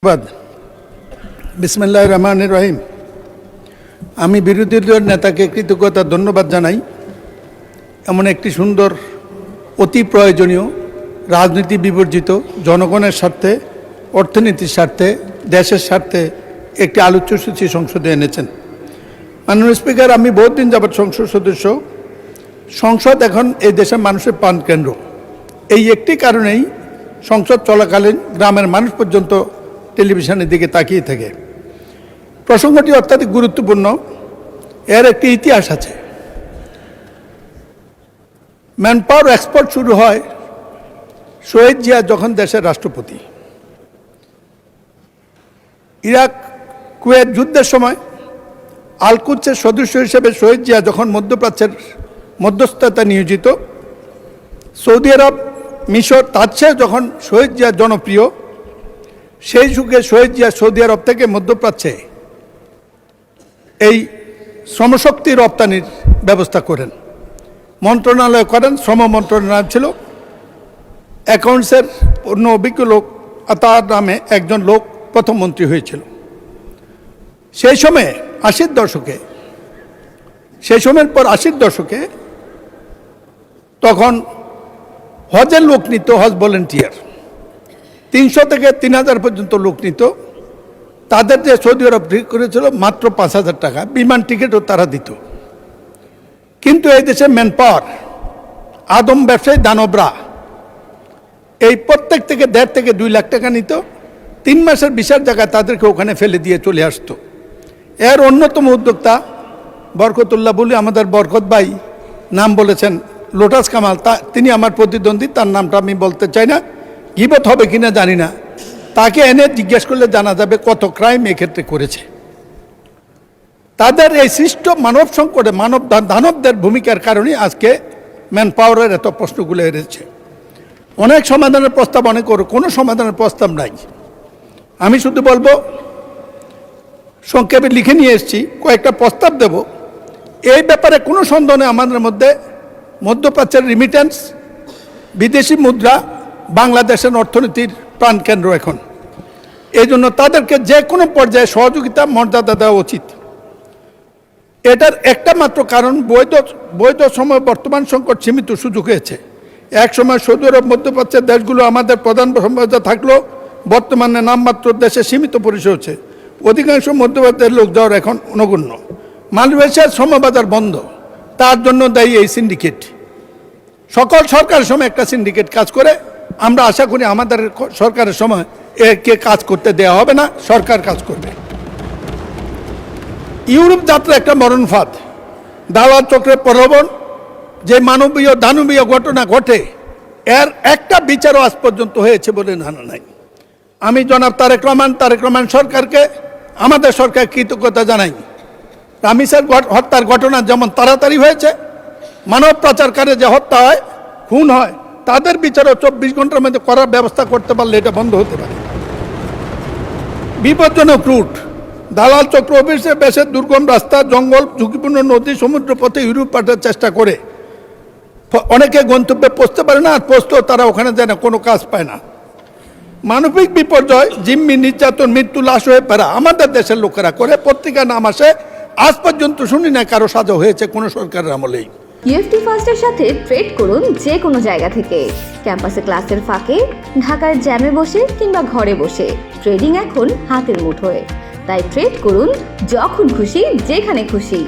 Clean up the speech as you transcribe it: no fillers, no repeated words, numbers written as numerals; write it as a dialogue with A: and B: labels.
A: ধন্যবাদ। বিসমিল্লাহির রহমানির রহিম। আমি বিরোধী দলের নেতাকে কৃতজ্ঞতা ধন্যবাদ জানাই। এমন একটি সুন্দর, অতি প্রয়োজনীয়, রাজনীতি বিবর্জিত, জনগণের স্বার্থে, অর্থনীতির স্বার্থে, দেশের স্বার্থে একটি আলোচ্যসূচি সংসদে এনেছেন। মাননীয় স্পিকার, আমি বহুদিন যাবৎ সংসদ সদস্য। সংসদ এখন এই দেশের মানুষের প্রাণকেন্দ্র। এই একটি কারণেই সংসদ চলাকালীন গ্রামের মানুষ পর্যন্ত টেলিভিশনের দিকে তাকিয়ে থাকে। প্রসঙ্গটি অত্যাধিক গুরুত্বপূর্ণ। এর একটি ইতিহাস আছে। ম্যান পাওয়ার এক্সপোর্ট শুরু হয় শহীদ জিয়া যখন দেশের রাষ্ট্রপতি। ইরাক কুয়েত যুদ্ধের সময় আল-কুদসের সদস্য হিসেবে শহীদ জিয়া যখন মধ্যপ্রাচ্যের মধ্যস্থতা নিয়োজিত, সৌদি আরব, মিশর, তার চেয়ে যখন শহীদ জিয়া জনপ্রিয়, সেই যুগে শহীদ জিয়া সৌদি আরব থেকে মধ্যপ্রাচ্যে এই শ্রমশক্তি রপ্তানির ব্যবস্থা করেন, মন্ত্রণালয় করেন। শ্রম মন্ত্রণালয় ছিল। অ্যাকাউন্টসের অন্য অভিজ্ঞ লোক তার নামে একজন লোক প্রথম মন্ত্রী হয়েছিল। সেই সময়ে 80-র দশকে, সেই সময়ের পর 80-র দশকে তখন হজের লোক নিত, হজ ভলেন্টিয়ার 300 থেকে 3000 পর্যন্ত লোক নিত। তাদের যে সৌদি আরব ঠিক করেছিল মাত্র 5000 টাকা, বিমান টিকিটও তারা দিত। কিন্তু এই দেশে ম্যান পাওয়ার, আদম ব্যবসায়ী দানবরা এই প্রত্যেক থেকে 1.5 থেকে 2 লাখ টাকা নিত। 3 মাসের ভিসার জায়গায় তাদেরকে ওখানে ফেলে দিয়ে চলে আসতো। এর অন্যতম উদ্যোক্তা বরকতুল্লাহ বলি, আমাদের বরকত ভাই নাম বলেছেন, লোটাস কামাল, তিনি আমার প্রতিদ্বন্দ্বী, তার নামটা আমি বলতে চাই না, গীবত হবে কিনা জানি না। তাকে এনে জিজ্ঞেস করলে জানা যাবে কত ক্রাইম এক্ষেত্রে করেছে। তাদের এই সৃষ্ট মানব সংকটে দানবদের ভূমিকার কারণে আজকে ম্যান পাওয়ারের এত প্রশ্নগুলো এসেছে। অনেক সমাধানের প্রস্তাব অনেক, কোনো সমাধানের প্রস্তাব নাই। আমি শুধু বলবো, সংক্ষেপে লিখে নিয়ে এসেছি, কয়েকটা প্রস্তাব দেব। এই ব্যাপারে কোনো সন্দেহ নেই, আমাদের মধ্যে মধ্যপ্রাচ্যের রিমিটেন্স, বিদেশি মুদ্রা বাংলাদেশের অর্থনীতির প্রাণকেন্দ্র এখন। এই জন্য তাদেরকে যে কোনো পর্যায়ে সহযোগিতা, মর্যাদা দেওয়া উচিত। এটার একটা মাত্র কারণ, বৈধ সময় বর্তমান সংকট সীমিত সুযোগ হয়েছে। এক সময় সৌদি আরব, মধ্যপ্রাচ্যের দেশগুলো আমাদের প্রধান সম্ভাবনা থাকলেও বর্তমানে নামমাত্র দেশে সীমিত পরিসর হচ্ছে। অধিকাংশ মধ্যপ্রাচ্যের লোক যাওয়ার এখন নগণ্য। মালয়েশিয়ার শ্রমবাজার বন্ধ, তার জন্য দায়ী এই সিন্ডিকেট। সকল সরকারের সময় একটা সিন্ডিকেট কাজ করে। আমরা আশা করি আমাদের সরকারের সময় একে কাজ করতে দেওয়া হবে না, সরকার কাজ করবে। ইউরোপ যাত্রা একটা মরণ ফাঁদ। দালাল চক্রের প্রলোভন, যে মানবীয় দানবীয় ঘটনা ঘটে, এর একটা বিচারও আজ পর্যন্ত হয়েছে বলে জানা নাই। আমি জনাব তারেক রহমান সরকারকে, আমাদের সরকার কৃতজ্ঞতা জানাই। রামিসের হত্যার ঘটনা যেমন তাড়াতাড়ি হয়েছে, মানব পাচারকারী যে হত্যা হয়, খুন হয়, তাদের বিচারও 24 ঘন্টার মধ্যে করার ব্যবস্থা করতে পারলে এটা বন্ধ হতে পারে। বিপজ্জনক রুট, দালাল চক্র অফিসে বেশের দুর্গম রাস্তা, জঙ্গল, ঝুঁকিপূর্ণ নদী, সমুদ্র পথে ইউরোপ পাঠার চেষ্টা করে। অনেকে গন্তব্যে পৌঁছতে পারে না, আর পৌঁছতেও তারা ওখানে যায় না, কোনো কাজ পায় না। মানবিক বিপর্যয়, জিম্মি, নির্যাতন, মৃত্যু, লাশ হয়ে পেরা আমাদের দেশের লোকেরা করে। পত্রিকা নাম আসে, আজ পর্যন্ত শুনি না কারো সাজা হয়েছে কোনো সরকারের আমলেই।
B: ইউএফটি ফার্স্টের সাথে ট্রেড করুন যে কোনো জায়গা থেকে। ক্যাম্পাসে ক্লাসের ফাঁকে, ঢাকার জ্যামে বসে কিংবা ঘরে বসে, ট্রেডিং এখন হাতের মুঠোয়। তাই ট্রেড করুন যখন খুশি, যেখানে খুশি।